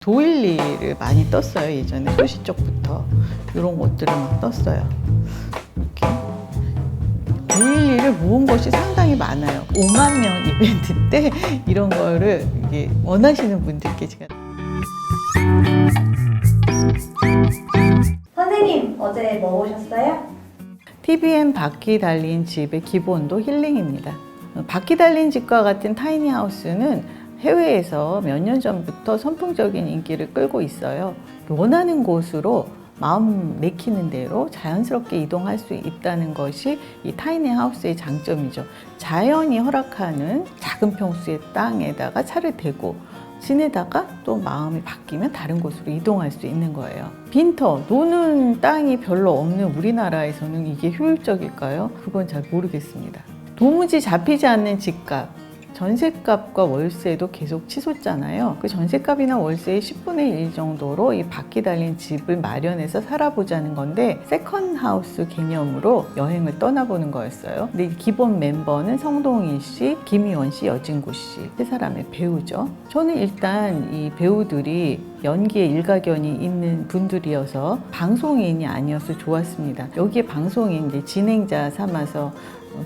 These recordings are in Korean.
도일리를 많이 떴어요. 예전에 소시 쪽부터 이런 것들을 막 떴어요. 이렇게 도일리를 모은 것이 상당히 많아요. 5만 명 이벤트 때 이런 거를 이게 원하시는 분들께 제가 선생님, 어제 뭐 보셨어요? TBM 바퀴 달린 집의 기본도 힐링입니다. 바퀴 달린 집과 같은 타이니하우스는 해외에서 몇 년 전부터 선풍적인 인기를 끌고 있어요. 원하는 곳으로 마음 내키는 대로 자연스럽게 이동할 수 있다는 것이 이 타이니하우스의 장점이죠. 자연이 허락하는 작은 평수의 땅에다가 차를 대고 지내다가 또 마음이 바뀌면 다른 곳으로 이동할 수 있는 거예요. 빈터, 노는 땅이 별로 없는 우리나라에서는 이게 효율적일까요? 그건 잘 모르겠습니다. 도무지 잡히지 않는 집값, 전셋값과 월세도 계속 치솟잖아요. 그 전셋값이나 월세의 10분의 1 정도로 이 바퀴 달린 집을 마련해서 살아보자는 건데 세컨하우스 개념으로 여행을 떠나보는 거였어요. 근데 기본 멤버는 성동일 씨, 김희원 씨, 여진구 씨 세 사람의 배우죠. 저는 일단 이 배우들이 연기에 일가견이 있는 분들이어서 방송인이 아니어서 좋았습니다. 여기에 방송인 이제 진행자 삼아서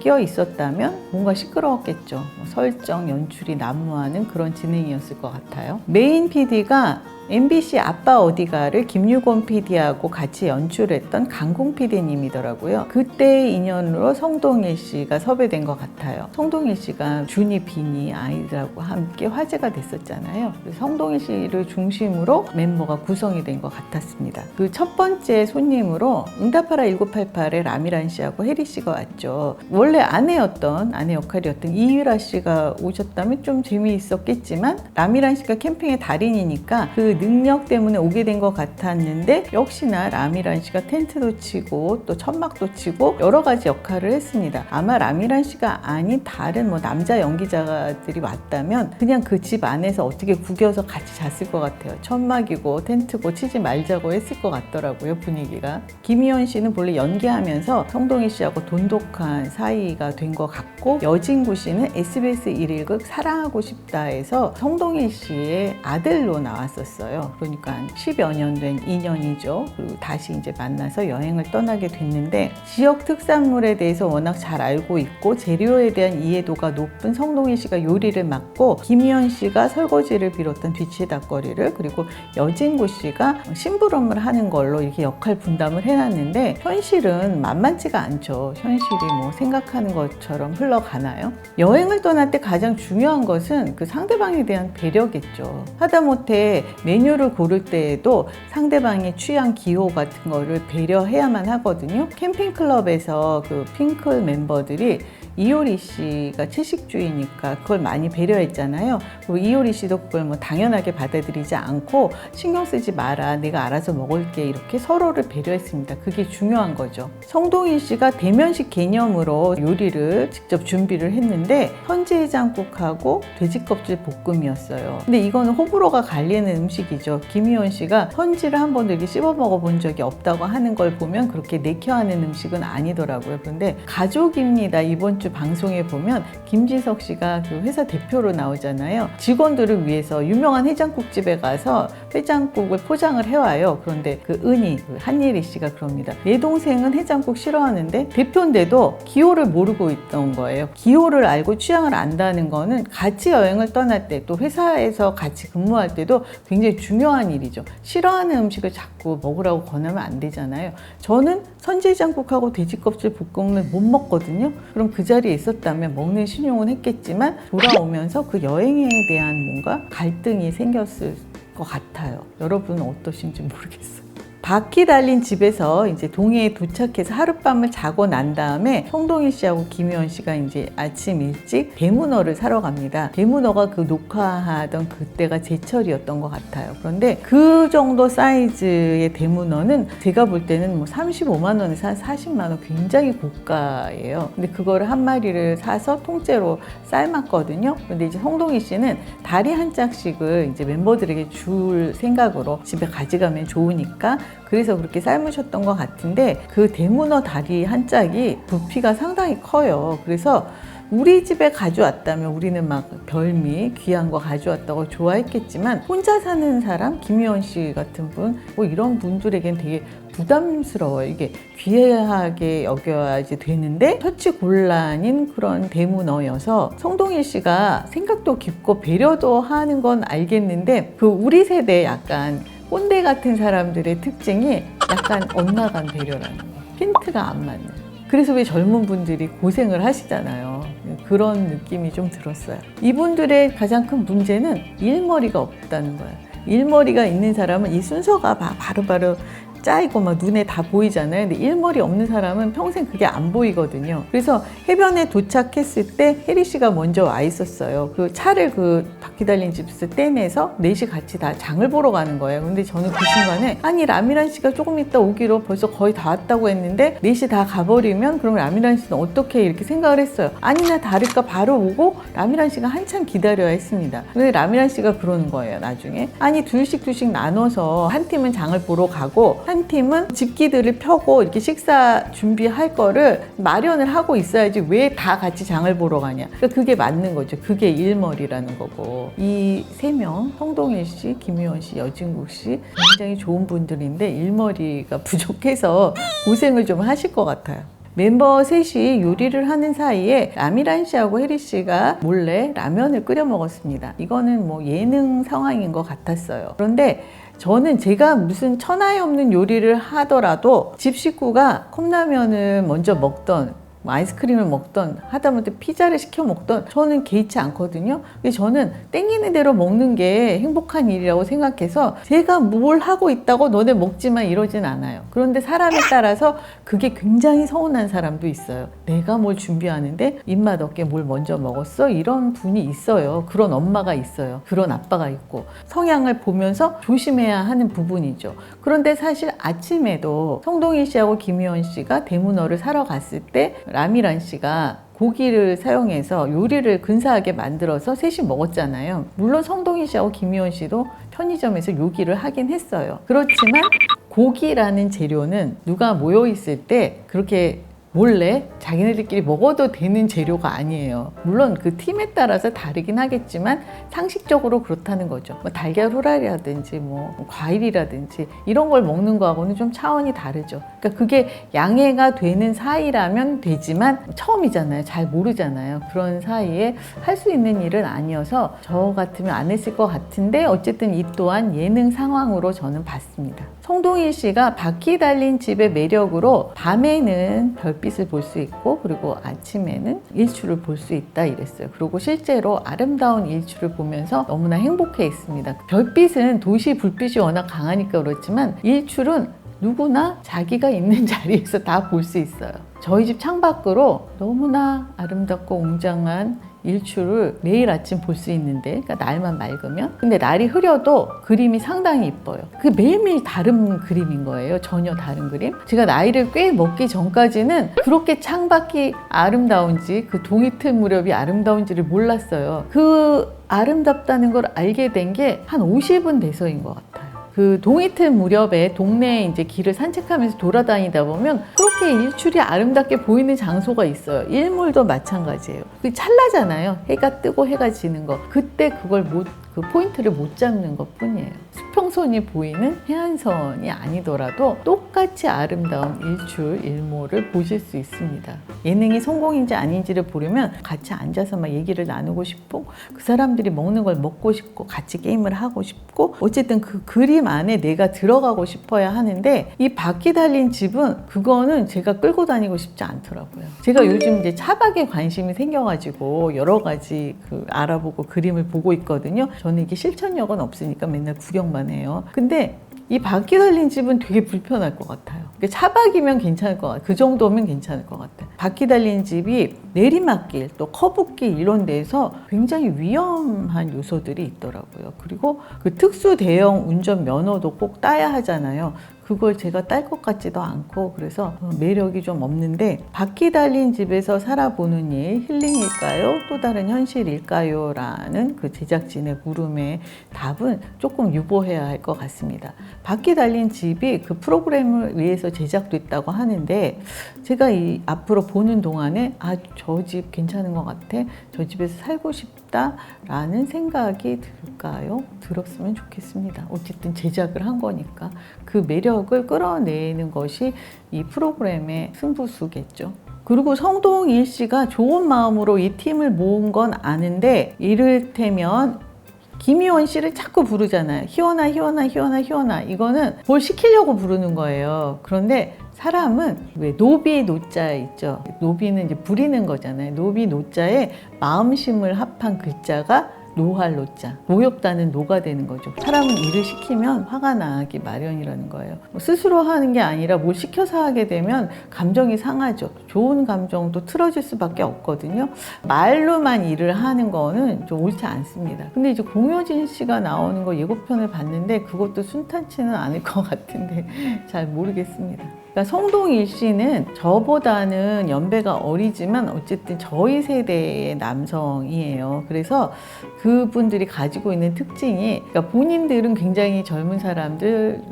끼어 있었다면 뭔가 시끄러웠겠죠. 설정, 연출이 난무하는 그런 진행이었을 것 같아요. 메인 PD가 MBC 아빠 어디가를 김유곤 PD하고 같이 연출했던 강공 PD님이더라고요. 그때 인연으로 성동일 씨가 섭외된 것 같아요. 성동일 씨가 준이, 비니 아이들하고 함께 화제가 됐었잖아요. 성동일 씨를 중심으로 멤버가 구성이 된 것 같았습니다. 그 첫 번째 손님으로 응답하라 1988의 라미란 씨하고 혜리 씨가 왔죠. 원래 아내 역할이었던 이유라 씨가 오셨다면 좀 재미있었겠지만 라미란 씨가 캠핑의 달인이니까 그 능력 때문에 오게 된 것 같았는데 역시나 라미란 씨가 텐트도 치고 또 천막도 치고 여러 가지 역할을 했습니다. 아마 라미란 씨가 아닌 다른 남자 연기자들이 왔다면 그냥 그 집 안에서 어떻게 구겨서 같이 잤을 것 같아요. 천막이고 텐트고 치지 말자고 했을 것 같더라고요, 분위기가. 김희원 씨는 본래 연기하면서 성동일 씨하고 돈독한 사이가 된 것 같고 여진구 씨는 SBS 1일극 사랑하고 싶다에서 성동일 씨의 아들로 나왔었어요. 그러니까 10여 년 된 인연이죠. 그리고 다시 이제 만나서 여행을 떠나게 됐는데 지역 특산물에 대해서 워낙 잘 알고 있고 재료에 대한 이해도가 높은 성동일 씨가 요리를 맡고 김희연 씨가 설거지를 비롯한 뒤치다거리를 그리고 여진구 씨가 심부름을 하는 걸로 이렇게 역할 분담을 해놨는데 현실은 만만치가 않죠. 현실이 생각하는 것처럼 흘러가나요? 여행을 떠날 때 가장 중요한 것은 그 상대방에 대한 배려겠죠. 하다못해 메뉴를 고를 때에도 상대방의 취향, 기호 같은 거를 배려해야만 하거든요. 캠핑클럽에서 그 핑클 멤버들이 이효리 씨가 채식주의니까 그걸 많이 배려했잖아요. 그리고 이효리 씨도 그걸 당연하게 받아들이지 않고 신경 쓰지 마라, 내가 알아서 먹을게 이렇게 서로를 배려했습니다. 그게 중요한 거죠. 성동일 씨가 대면식 개념으로 요리를 직접 준비를 했는데 헌지해장국하고 돼지껍질 볶음이었어요. 근데 이거는 호불호가 갈리는 음식이죠. 김희원 씨가 헌지를 한 번도 이렇게 씹어 먹어본 적이 없다고 하는 걸 보면 그렇게 내켜하는 음식은 아니더라고요. 그런데 가족입니다. 이번 주 방송에 보면 김지석 씨가 그 회사 대표로 나오잖아요. 직원들을 위해서 유명한 해장국집에 가서 해장국을 포장을 해와요. 그런데 그 은희, 한예리 씨가 그럽니다. 내 동생은 해장국 싫어하는데 대표인데도 기호를 모르고 있던 거예요. 기호를 알고 취향을 안다는 거는 같이 여행을 떠날 때 또 회사에서 같이 근무할 때도 굉장히 중요한 일이죠. 싫어하는 음식을 자꾸 먹으라고 권하면 안 되잖아요. 저는 선지해장국하고 돼지껍질 볶음을 못 먹거든요. 그럼 그 자리에 있었다면 먹는 신용은 했겠지만 돌아오면서 그 여행에 대한 뭔가 갈등이 생겼을 것 같아요. 여러분은 어떠신지 모르겠어요. 바퀴 달린 집에서 이제 동해에 도착해서 하룻밤을 자고 난 다음에 성동일 씨하고 김희원 씨가 이제 아침 일찍 대문어를 사러 갑니다. 대문어가 그 녹화하던 그때가 제철이었던 것 같아요. 그런데 그 정도 사이즈의 대문어는 제가 볼 때는 35만 원에서 한 40만 원 굉장히 고가예요. 근데 그거를 한 마리를 사서 통째로 삶았거든요. 근데 이제 성동일 씨는 다리 한 짝씩을 이제 멤버들에게 줄 생각으로 집에 가져가면 좋으니까 그래서 그렇게 삶으셨던 것 같은데 그 대문어 다리 한 짝이 부피가 상당히 커요. 그래서 우리 집에 가져왔다면 우리는 막 별미 귀한 거 가져왔다고 좋아했겠지만 혼자 사는 사람, 김희원 씨 같은 분, 뭐 이런 분들에겐 되게 부담스러워요. 이게 귀하게 여겨야지 되는데 처치곤란인 그런 대문어여서 송동일 씨가 생각도 깊고 배려도 하는 건 알겠는데 그 우리 세대 약간 꼰대 같은 사람들의 특징이 약간 엇나간 배려라는 거. 핀트가 안 맞는. 그래서 왜 젊은 분들이 고생을 하시잖아요. 그런 느낌이 좀 들었어요. 이분들의 가장 큰 문제는 일머리가 없다는 거예요. 일머리가 있는 사람은 이 순서가 바로바로 짜이고 막 눈에 다 보이잖아요. 근데 일머리 없는 사람은 평생 그게 안 보이거든요. 그래서 해변에 도착했을 때 혜리 씨가 먼저 와 있었어요. 그 차를 그 바퀴 달린 집에서 떼내서 넷이 같이 다 장을 보러 가는 거예요. 근데 저는 그 순간에 아니 라미란 씨가 조금 있다 오기로 벌써 거의 다 왔다고 했는데 넷이 다 가버리면 그럼 라미란 씨는 어떻게 이렇게 생각을 했어요. 아니나 다를까 바로 오고 라미란 씨가 한참 기다려야 했습니다. 근데 라미란 씨가 그러는 거예요. 나중에 아니 둘씩 나눠서 한 팀은 장을 보러 가고 한 팀은 집기들을 펴고 이렇게 식사 준비할 거를 마련을 하고 있어야지 왜 다 같이 장을 보러 가냐. 그러니까 그게 맞는 거죠. 그게 일머리라는 거고. 이 세 명, 송동일 씨, 김희원 씨, 여진국 씨 굉장히 좋은 분들인데 일머리가 부족해서 고생을 좀 하실 것 같아요. 멤버 셋이 요리를 하는 사이에 라미란 씨하고 혜리 씨가 몰래 라면을 끓여 먹었습니다. 이거는 뭐 예능 상황인 것 같았어요. 그런데 저는 제가 무슨 천하에 없는 요리를 하더라도 집 식구가 컵라면을 먼저 먹던 뭐 아이스크림을 먹던 하다못해 피자를 시켜 먹던 저는 개의치 않거든요. 근데 저는 땡기는 대로 먹는 게 행복한 일이라고 생각해서 제가 뭘 하고 있다고 너네 먹지만 이러진 않아요. 그런데 사람에 따라서 그게 굉장히 서운한 사람도 있어요. 내가 뭘 준비하는데 입맛 없게 뭘 먼저 먹었어? 이런 분이 있어요. 그런 엄마가 있어요. 그런 아빠가 있고 성향을 보면서 조심해야 하는 부분이죠. 그런데 사실 아침에도 송동일 씨하고 김희원 씨가 대문어를 사러 갔을 때 라미란 씨가 고기를 사용해서 요리를 근사하게 만들어서 셋이 먹었잖아요. 물론 송동일 씨하고 김희원 씨도 편의점에서 요기를 하긴 했어요. 그렇지만 고기라는 재료는 누가 모여 있을 때 그렇게 몰래 자기네들끼리 먹어도 되는 재료가 아니에요. 물론 그 팀에 따라서 다르긴 하겠지만 상식적으로 그렇다는 거죠. 뭐 달걀 후라이라든지 뭐 과일이라든지 이런 걸 먹는 거하고는 좀 차원이 다르죠. 그러니까 그게 양해가 되는 사이라면 되지만 처음이잖아요. 잘 모르잖아요. 그런 사이에 할 수 있는 일은 아니어서 저 같으면 안 했을 것 같은데 어쨌든 이 또한 예능 상황으로 저는 봤습니다. 송동일 씨가 바퀴 달린 집의 매력으로 밤에는 별빛을 볼 수 있고 그리고 아침에는 일출을 볼 수 있다 이랬어요. 그리고 실제로 아름다운 일출을 보면서 너무나 행복해 했습니다. 별빛은 도시 불빛이 워낙 강하니까 그렇지만 일출은 누구나 자기가 있는 자리에서 다 볼 수 있어요. 저희 집 창밖으로 너무나 아름답고 웅장한 일출을 매일 아침 볼 수 있는데, 그러니까 날만 맑으면. 근데 날이 흐려도 그림이 상당히 이뻐요. 그 매일매일 다른 그림인 거예요. 전혀 다른 그림. 제가 나이를 꽤 먹기 전까지는 그렇게 창밖이 아름다운지 그 동이틀 무렵이 아름다운지를 몰랐어요. 그 아름답다는 걸 알게 된 게 한 50은 돼서인 것 같아요. 그 동이틀 무렵에 동네에 이제 길을 산책하면서 돌아다니다 보면 그렇게 일출이 아름답게 보이는 장소가 있어요. 일몰도 마찬가지예요. 그게 찰나잖아요. 해가 뜨고 해가 지는 거. 그때 그걸 그 포인트를 못 잡는 것 뿐이에요. 수평선이 보이는 해안선이 아니더라도 똑같이 아름다운 일출, 일몰을 보실 수 있습니다. 예능이 성공인지 아닌지를 보려면 같이 앉아서 막 얘기를 나누고 싶고 그 사람들이 먹는 걸 먹고 싶고 같이 게임을 하고 싶고 어쨌든 그 그림 안에 내가 들어가고 싶어야 하는데 이 바퀴 달린 집은 그거는 제가 끌고 다니고 싶지 않더라고요. 제가 요즘 이제 차박에 관심이 생겨가지고 여러 가지 알아보고 그림을 보고 있거든요. 저는 이게 실천력은 없으니까 맨날 구경만 해요. 근데 이 바퀴 달린 집은 되게 불편할 것 같아요. 차박이면 괜찮을 것 같아요. 그 정도면 괜찮을 것 같아요. 바퀴 달린 집이 내리막길, 또 커브길 이런 데서 굉장히 위험한 요소들이 있더라고요. 그리고 그 특수 대형 운전 면허도 꼭 따야 하잖아요. 그걸 제가 딸 것 같지도 않고 그래서 매력이 좀 없는데 바퀴 달린 집에서 살아보는 일 힐링일까요? 또 다른 현실일까요? 라는 그 제작진의 물음에 답은 조금 유보해야 할 것 같습니다. 바퀴 달린 집이 그 프로그램을 위해서 제작됐다고 하는데 제가 이 앞으로 보는 동안에 저 집 괜찮은 것 같아. 저 집에서 살고 싶다라는 생각이 들까요? 들었으면 좋겠습니다. 어쨌든 제작을 한 거니까 그 매력을 끌어내는 것이 이 프로그램의 승부수겠죠. 그리고 성동일 씨가 좋은 마음으로 이 팀을 모은 건 아는데 이를테면 김희원 씨를 자꾸 부르잖아요. 희원아, 희원아, 희원아, 희원아. 이거는 뭘 시키려고 부르는 거예요. 그런데 사람은 왜 노비 노자 있죠. 노비는 이제 부리는 거잖아요. 노비 노자에 마음심을 합한 글자가 노할 노자. 노엽다는 노가 되는 거죠. 사람은 일을 시키면 화가 나기 마련이라는 거예요. 스스로 하는 게 아니라 뭘 시켜서 하게 되면 감정이 상하죠. 좋은 감정도 틀어질 수밖에 없거든요. 말로만 일을 하는 거는 좀 옳지 않습니다. 근데 이제 공효진 씨가 나오는 거 예고편을 봤는데 그것도 순탄치는 않을 것 같은데 잘 모르겠습니다. 그러니까 성동일 씨는 저보다는 연배가 어리지만 어쨌든 저희 세대의 남성이에요. 그래서 그분들이 가지고 있는 특징이 그러니까 본인들은 굉장히 젊은 사람들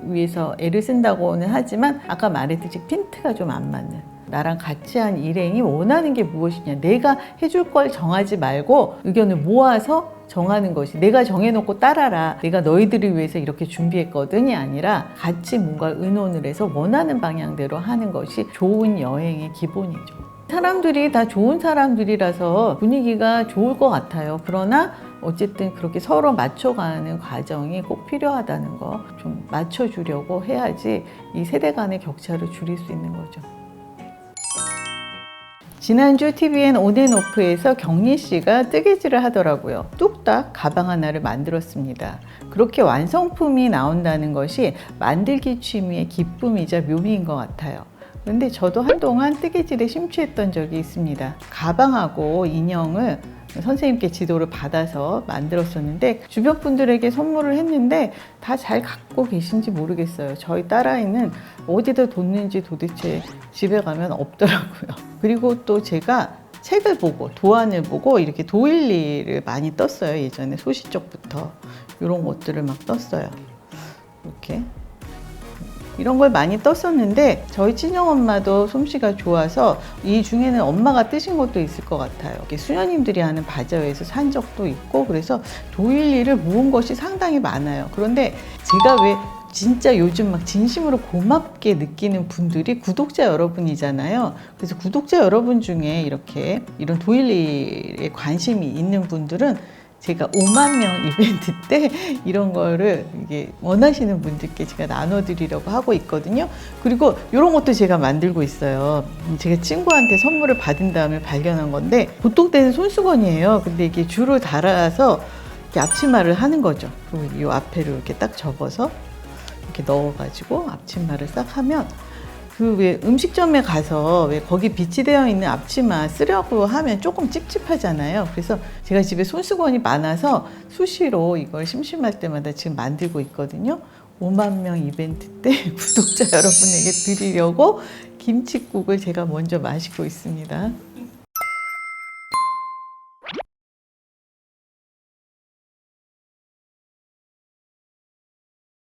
위해서 애를 쓴다고는 하지만 아까 말했듯이 핀트가 좀 안 맞는 나랑 같이 한 일행이 원하는 게 무엇이냐 내가 해줄 걸 정하지 말고 의견을 모아서 정하는 것이 내가 정해놓고 따라라 내가 너희들을 위해서 이렇게 준비했거든이 아니라 같이 뭔가 의논을 해서 원하는 방향대로 하는 것이 좋은 여행의 기본이죠. 사람들이 다 좋은 사람들이라서 분위기가 좋을 것 같아요. 그러나 어쨌든 그렇게 서로 맞춰가는 과정이 꼭 필요하다는 거 좀 맞춰주려고 해야지 이 세대 간의 격차를 줄일 수 있는 거죠. 지난주 TVN 온앤오프에서 경리 씨가 뜨개질을 하더라고요. 뚝딱 가방 하나를 만들었습니다. 그렇게 완성품이 나온다는 것이 만들기 취미의 기쁨이자 묘미인 것 같아요. 그런데 저도 한동안 뜨개질에 심취했던 적이 있습니다. 가방하고 인형을 선생님께 지도를 받아서 만들었었는데 주변 분들에게 선물을 했는데 다 잘 갖고 계신지 모르겠어요. 저희 딸아이는 어디다 뒀는지 도대체 집에 가면 없더라고요. 그리고 또 제가 책을 보고 도안을 보고 이렇게 도일리를 많이 떴어요. 예전에 소시적부터 이런 것들을 막 떴어요. 이렇게 이런 걸 많이 떴었는데 저희 친정엄마도 솜씨가 좋아서 이 중에는 엄마가 뜨신 것도 있을 것 같아요. 이렇게 수녀님들이 하는 바자회에서 산 적도 있고 그래서 도일리를 모은 것이 상당히 많아요. 그런데 제가 왜 진짜 요즘 막 진심으로 고맙게 느끼는 분들이 구독자 여러분이잖아요. 그래서 구독자 여러분 중에 이렇게 이런 도일리에 관심이 있는 분들은 제가 5만 명 이벤트 때 이런 거를 이게 원하시는 분들께 제가 나눠드리려고 하고 있거든요. 그리고 이런 것도 제가 만들고 있어요. 제가 친구한테 선물을 받은 다음에 발견한 건데 보통 때는 손수건이에요. 근데 이게 줄을 달아서 이렇게 앞치마를 하는 거죠. 그리고 이 앞에를 이렇게 딱 접어서 이렇게 넣어가지고 앞치마를 싹 하면 그 왜 음식점에 가서 왜 거기 비치되어 있는 앞치마 쓰려고 하면 조금 찝찝하잖아요. 그래서 제가 집에 손수건이 많아서 수시로 이걸 심심할 때마다 지금 만들고 있거든요. 5만 명 이벤트 때 구독자 여러분에게 드리려고 김칫국을 제가 먼저 마시고 있습니다.